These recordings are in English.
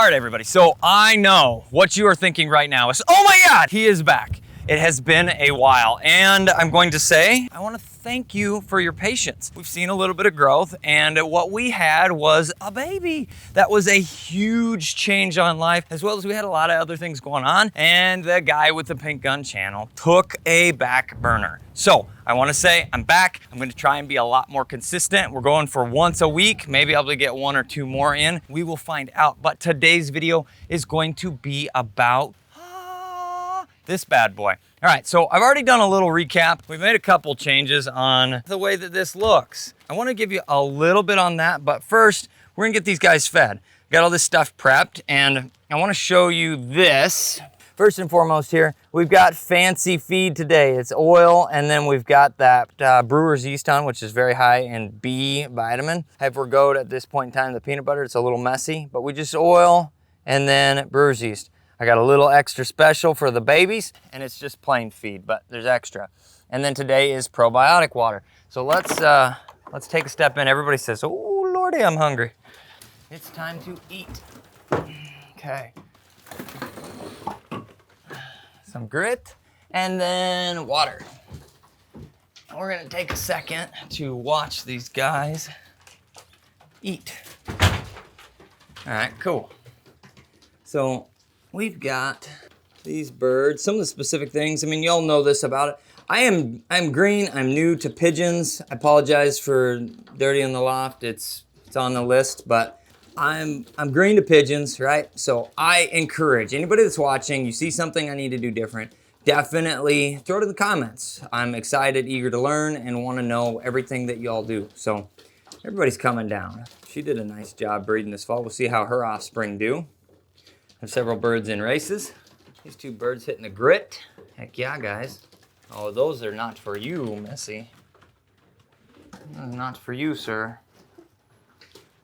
All right, everybody. So I know what you are thinking right now is, oh my God, he is back. It has been a while, and I'm going to say, I want to thank you for your patience. We've seen a little bit of growth, and what we had was a baby. That was a huge change on life, as well as we had a lot of other things going on, and the guy with the pink gun channel took a back burner. So I want to say I'm back. I'm going to try and be a lot more consistent. We're going for once a week. Maybe I'll be able to get one or two more in. We will find out. But today's video is going to be about this bad boy. All right, so I've already done a little recap. We've made a couple changes on the way that this looks. I want to give you a little bit on that, but first, we're gonna get these guys fed. Got all this stuff prepped, and I want to show you this. First and foremost here, we've got fancy feed today. It's oil, and then we've got that brewer's yeast on, which is very high in B vitamin. I've forgoed at this point in time the peanut butter. It's a little messy, but we just oil and then brewer's yeast. I got a little extra special for the babies, and it's just plain feed, but there's extra. And then today is probiotic water. So let's take a step in. Everybody says, oh Lordy, I'm hungry. It's time to eat. Okay. Some grit, and then water. We're gonna take a second to watch these guys eat. All right, cool. So we've got these birds, some of the specific things. I mean, y'all know this about it. I'm green, I'm new to pigeons. I apologize for dirty in the loft. It's on the list, but I'm green to pigeons, right? So I encourage anybody that's watching, you see something I need to do different, definitely throw it in the comments. I'm excited, eager to learn, and want to know everything that y'all do. So everybody's coming down. She did a nice job breeding this fall. We'll see how her offspring do. Have several birds in races. These two birds hitting the grit. Heck yeah, guys. Oh, those are not for you, Missy. Not for you, sir.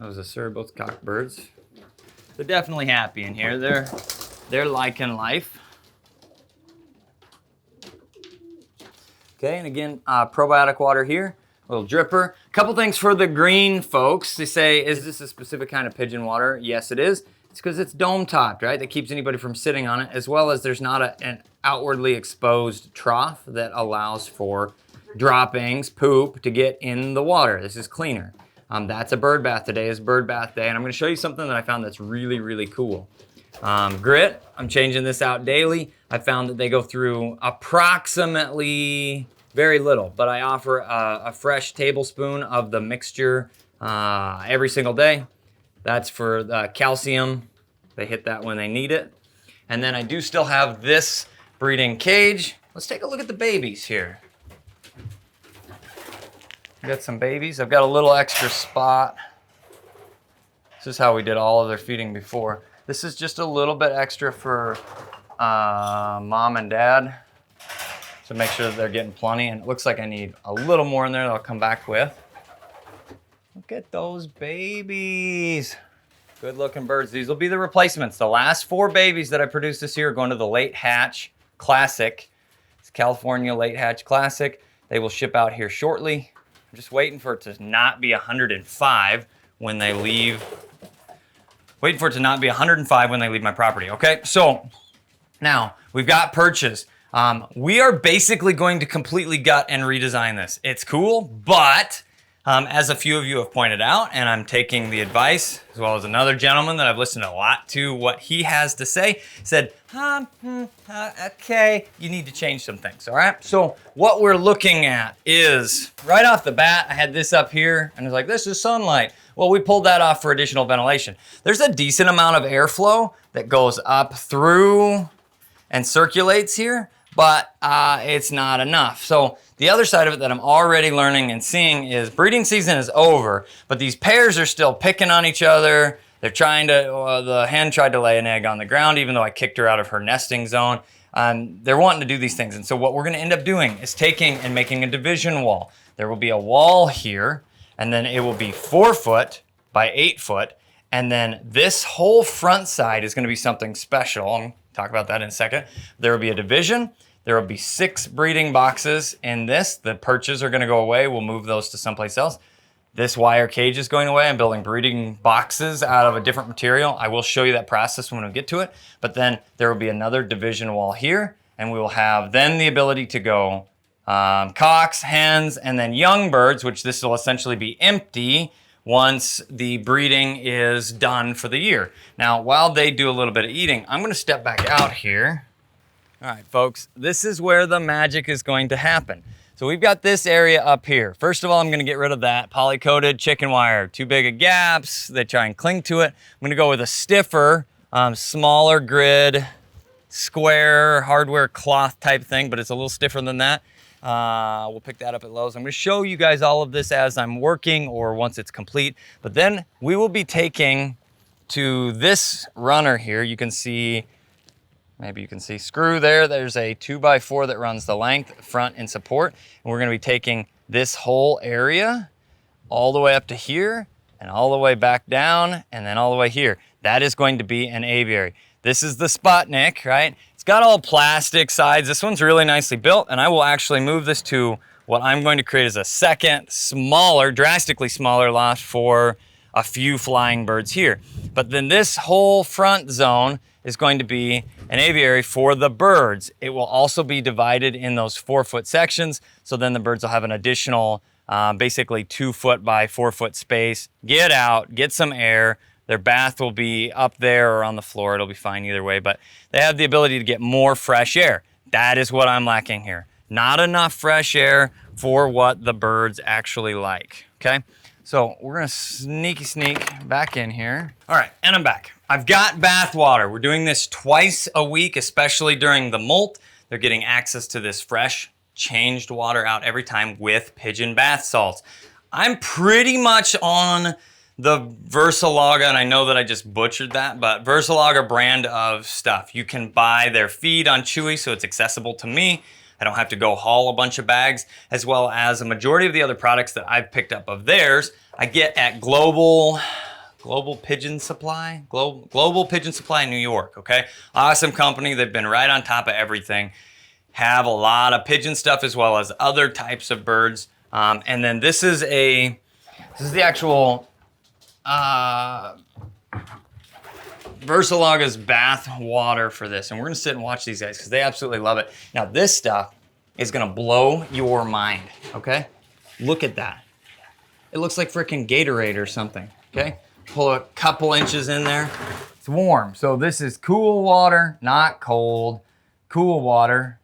Those are sir, both cock birds. They're definitely happy in here. They're liking life. Okay, and again, probiotic water here. A little dripper. A couple things for the green folks. They say, is this a specific kind of pigeon water? Yes, it is. It's because it's dome topped, right? That keeps anybody from sitting on it, as well as there's not an outwardly exposed trough that allows for droppings, poop, to get in the water. This is cleaner. That's a bird bath. Today is bird bath day, and I'm gonna show you something that I found that's really, really cool. Grit, I'm changing this out daily. I found that they go through approximately very little, but I offer a fresh tablespoon of the mixture every single day. That's for the calcium. They hit that when they need it. And then I do still have this breeding cage. Let's take a look at the babies here. I got some babies. I've got a little extra spot. This is how we did all of their feeding before. This is just a little bit extra for mom and dad to make sure that they're getting plenty. And it looks like I need a little more in there that I'll come back with. Look at those babies. Good looking birds. These will be the replacements. The last 4 babies that I produced this year are going to the Late Hatch Classic. It's California Late Hatch Classic. They will ship out here shortly. I'm just waiting for it to not be 105 when they leave. Waiting for it to not be 105 when they leave my property, okay? So now we've got perches. We are basically going to completely gut and redesign this. It's cool, but as a few of you have pointed out, and I'm taking the advice, as well as another gentleman that I've listened a lot to what he has to say, said, okay, you need to change some things, all right? So what we're looking at is, right off the bat, I had this up here, and I was like, this is sunlight. Well, we pulled that off for additional ventilation. There's a decent amount of airflow that goes up through and circulates here, but it's not enough. So the other side of it that I'm already learning and seeing is breeding season is over, but these pairs are still picking on each other. They're trying to, the hen tried to lay an egg on the ground, even though I kicked her out of her nesting zone. They're wanting to do these things. And so what we're gonna end up doing is taking and making a division wall. There will be a wall here, and then it will be 4 foot by 8 foot. And then this whole front side is gonna be something special. I'm gonna talk about that in a second. There will be a division. There will be 6 breeding boxes in this. The perches are gonna go away. We'll move those to someplace else. this wire cage is going away. I'm building breeding boxes out of a different material. I will show you that process when we get to it. But then there will be another division wall here, and we will have then the ability to go cocks, hens, and then young birds, which this will essentially be empty once the breeding is done for the year. Now, while they do a little bit of eating, I'm gonna step back out here. All right, folks, this is where the magic is going to happen. So we've got this area up here. First of all, I'm gonna get rid of that poly-coated chicken wire. Too big of gaps, they try and cling to it. I'm gonna go with a stiffer, smaller grid, square hardware cloth type thing, but it's a little stiffer than that. We'll pick that up at Lowe's. I'm gonna show you guys all of this as I'm working or once it's complete, but then we will be taking to this runner here. You can see, maybe you can see screw there. There's a 2x4 that runs the length, front, and support. And we're gonna be taking this whole area all the way up to here and all the way back down and then all the way here. That is going to be an aviary. This is the Sputnik, right? It's got all plastic sides. This one's really nicely built, and I will actually move this to what I'm going to create as a second, smaller, drastically smaller loft for a few flying birds here. But then this whole front zone is going to be an aviary for the birds. It will also be divided in those 4-foot sections, so then the birds will have an additional, basically 2-foot by 4-foot space. Get out, get some air. Their bath will be up there or on the floor. It'll be fine either way, but they have the ability to get more fresh air. That is what I'm lacking here. Not enough fresh air for what the birds actually like, okay? So we're gonna sneak back in here. All right, and I'm back. I've got bath water. We're doing this twice a week, especially during the molt. They're getting access to this fresh, changed water out every time with pigeon bath salts. I'm pretty much on the Versalaga, and I know that I just butchered that, but Versalaga brand of stuff. You can buy their feed on Chewy, so it's accessible to me. I don't have to go haul a bunch of bags, as well as a majority of the other products that I've picked up of theirs, I get at Global Pigeon Supply? Global Pigeon Supply in New York, okay? Awesome company, they've been right on top of everything. Have a lot of pigeon stuff as well as other types of birds. And then this is the actual Versalaga's bath water for this, and we're gonna sit and watch these guys because they absolutely love it. Now this stuff is gonna blow your mind, okay? Look at that. It looks like freaking Gatorade or something, okay? Pull a couple inches in there. It's warm, so this is cool water, not cold. Cool water,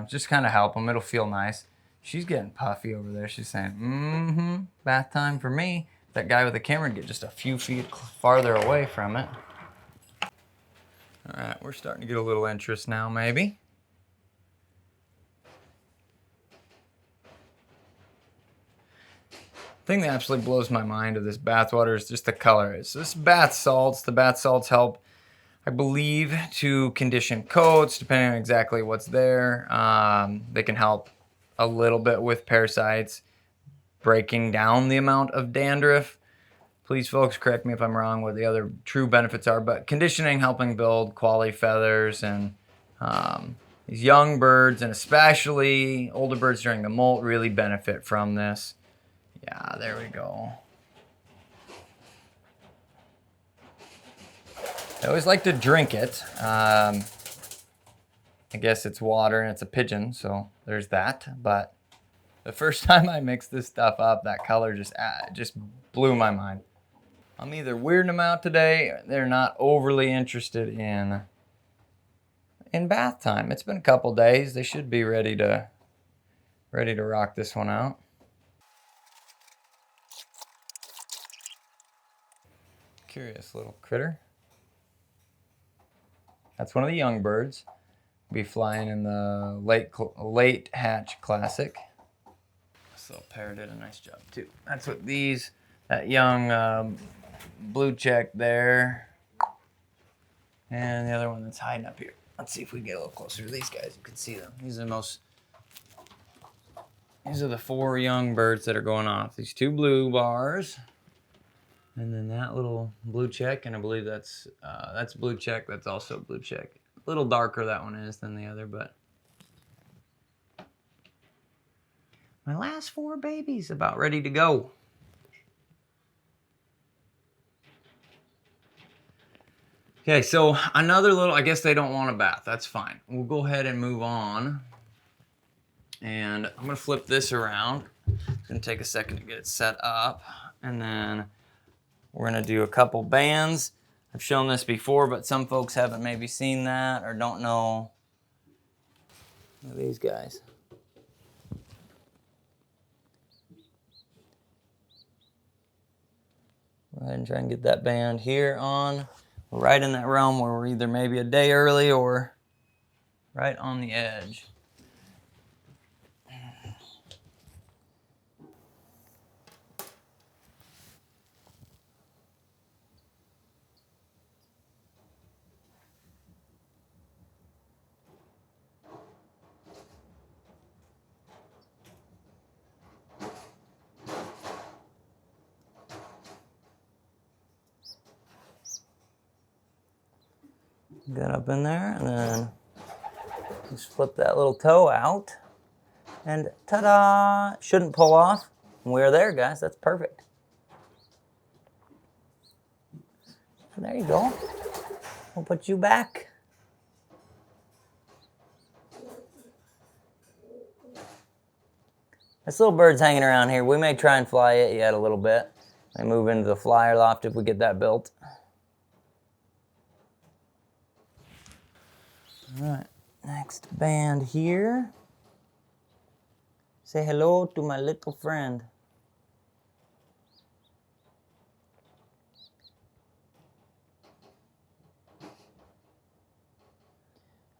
just kind of help them, it'll feel nice. She's getting puffy over there. She's saying, bath time for me. That guy with the camera get just a few feet farther away from it. All right, we're starting to get a little interest now, maybe. The thing that absolutely blows my mind of this bath water is just the color. It's just bath salts. The bath salts help, I believe, to condition coats, depending on exactly what's there. They can help a little bit with parasites, breaking down the amount of dandruff. Please, folks, correct me if I'm wrong what the other true benefits are, but conditioning, helping build quality feathers, and these young birds, and especially older birds during the molt, really benefit from this. Yeah, there we go. I always like to drink it. I guess it's water and it's a pigeon, so there's that, but the first time I mixed this stuff up, that color just blew my mind. I'm either weirding them out today, or they're not overly interested in bath time. It's been a couple days. They should be ready to rock this one out. Curious little critter. That's one of the young birds. Be flying in the late hatch classic. This little pair did a nice job too. That's what that young blue check there, and the other one that's hiding up here. Let's see if we can get a little closer to these guys. You can see them. These are the 4 young birds that are going off. These 2 blue bars, and then that little blue check, and I believe that's blue check. That's also blue check. A little darker that one is than the other, but my last 4 babies about ready to go. Okay, so another little, I guess they don't want a bath. That's fine. We'll go ahead and move on. And I'm gonna flip this around. It's gonna take a second to get it set up. And then we're gonna do a couple bands. I've shown this before, but some folks haven't maybe seen that or don't know. Look at these guys. Go ahead and try and get that band here on. We're right in that realm where we're either maybe a day early or right on the edge. Get up in there and then just flip that little toe out and ta-da! Shouldn't pull off. We're there, guys. That's perfect. And there you go. We'll put you back. This little bird's hanging around here. We may try and fly it yet a little bit. May move into the flyer loft if we get that built. All right, next band here. Say hello to my little friend.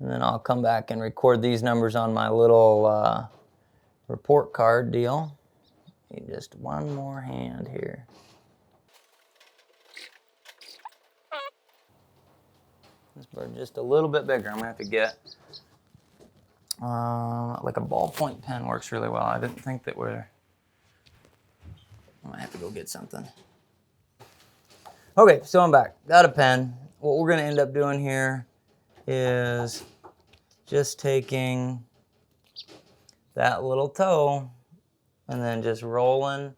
And then I'll come back and record these numbers on my little report card deal. Need just one more hand here. This bird just a little bit bigger. I'm gonna have to get like a ballpoint pen works really well. I didn't think that I might have to go get something. Okay, so I'm back. Got a pen. What we're gonna end up doing here is just taking that little toe and then just rolling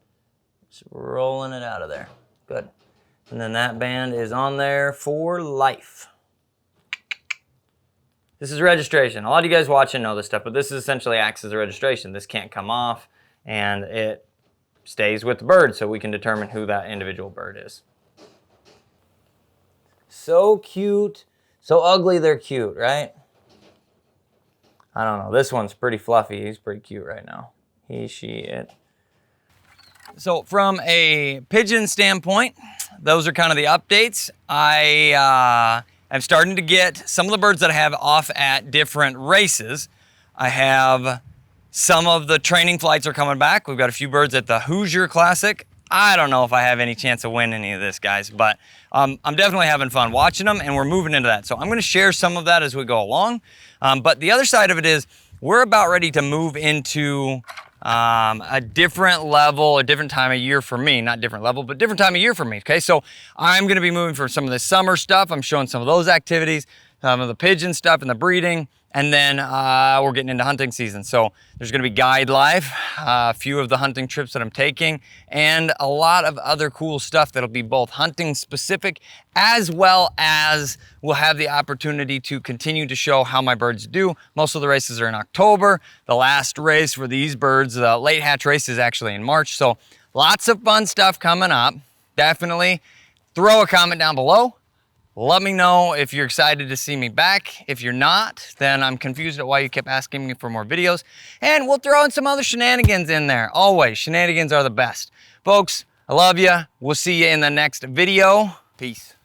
it out of there. Good. And then that band is on there for life. This is registration. A lot of you guys watching know this stuff, but this essentially acts as a registration. This can't come off, and it stays with the bird, so we can determine who that individual bird is. So cute. So ugly, they're cute, right? I don't know. This one's pretty fluffy. He's pretty cute right now. He, she, it. So from a pigeon standpoint, those are kind of the updates. I'm starting to get some of the birds that I have off at different races. I have some of the training flights are coming back. We've got a few birds at the Hoosier Classic. I don't know if I have any chance of winning any of this, guys, but I'm definitely having fun watching them, and we're moving into that. So I'm gonna share some of that as we go along. But the other side of it is we're about ready to move into a different level, a different time of year for me, not different level, but different time of year for me, okay? So I'm gonna be moving from some of the summer stuff. I'm showing some of those activities, some of the pigeon stuff and the breeding, and then we're getting into hunting season. So there's gonna be guide life, a few of the hunting trips that I'm taking, and a lot of other cool stuff that'll be both hunting specific, as well as we'll have the opportunity to continue to show how my birds do. Most of the races are in October. The last race for these birds, the late hatch race, is actually in March. So lots of fun stuff coming up. Definitely throw a comment down below. Let me know if you're excited to see me back. If you're not, then I'm confused at why you kept asking me for more videos. And we'll throw in some other shenanigans in there. Always, shenanigans are the best. Folks, I love you. We'll see you in the next video. Peace.